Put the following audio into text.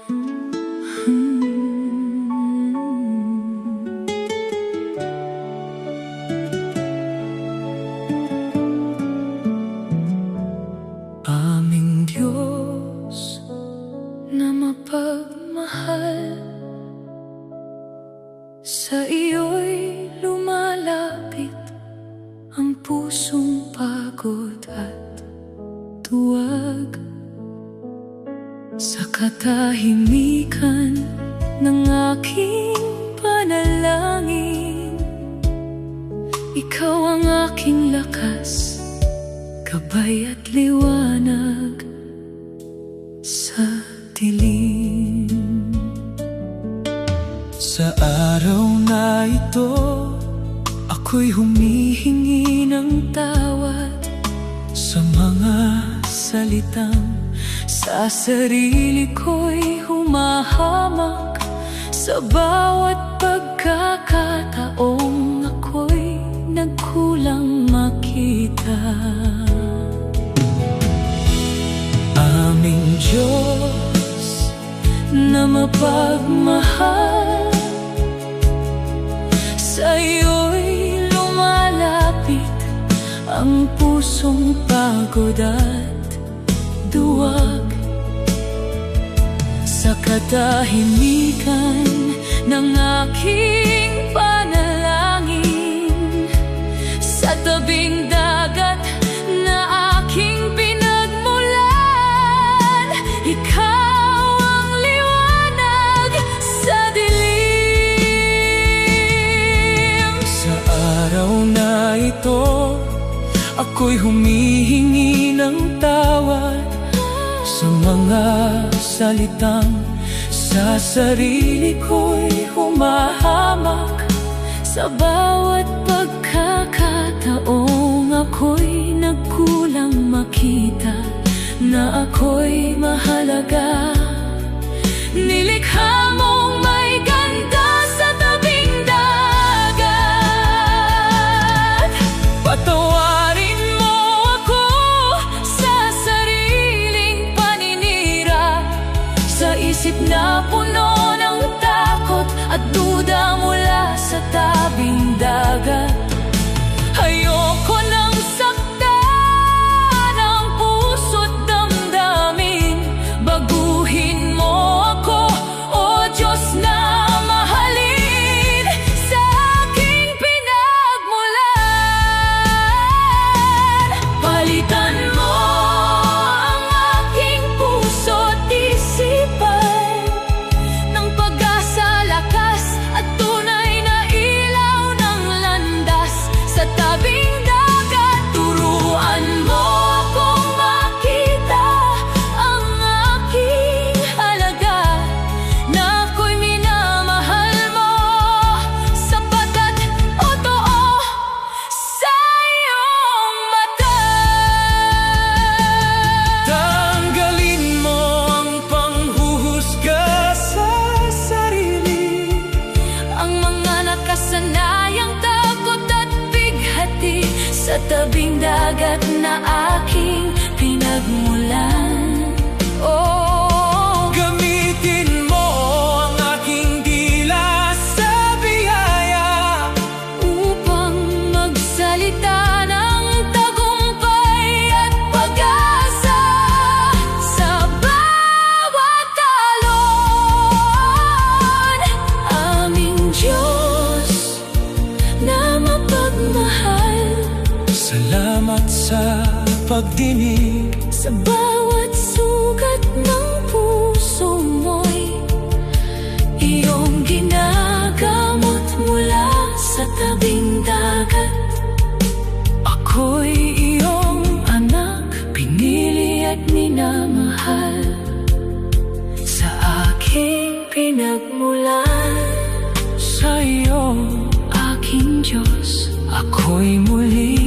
Aming Diyos na mapagmahal, sa iyo'y lumalapit ang pusong pagod at tuwag. Sa katahimikan ng aking panalangin, ikaw ang aking lakas, gabay at liwanag sa dilim. Sa araw na ito, ako'y humihingi ng tawad sa mga salitang sa sarili ko'y humahamak. Sa bawat pagkakataong ako'y nagkulang makita. Aming Diyos na mapagmahal, sa iyo'y lumalapit ang pusong pagod at duwag. Sa katahimikan ng aking panalangin, sa tabing dagat na aking pinagmulan, ikaw ang liwanag sa dilim. Sa araw na ito, ako'y humihingi ng tawad sa mga salitang sa sarili ko'y humahamak. Sa bawat pagkakataong ako'y nagkulang makita na ako'y mahalaga. Nilikha mong may ganda sa tabing dagat. Patawarin mo ako sa sariling paninira, sa isip na puno ng takot at duda mula sa tabing dagat. Ayoko nang saktan ang puso't damdamin. Baguhin mo ako, O Diyos na mahalin, sa aking pinagmulan. Palitan mo ang aking puso't isipan ng pag-asa, lakas at tunay na ilaw ng landas. Sa tabing dagat, turuan mo akong makita ang aking halaga, na ako'y minamahal mo, sapagkat totoo sa iyong mata. Tanggalin mo ang panghuhusga sa sarili, ang mga nakasanayang takot at bighati, sa tabing dagat na aking pinagmulan. Oh, gamitin mo ang aking dila sa biyaya, upang magsalita ng tagumpay at pag-asa. Sa bawat alon, aming Diyos na mapagmahal, salamat sa pagdinig. Sa bawat sugat ng puso mo'y iyong ginagamot mula sa tabing dagat. Ako'y iyong anak, pinili at minamahal, sa aking pinagmulan. Sa iyo, aking Diyos, ako'y muli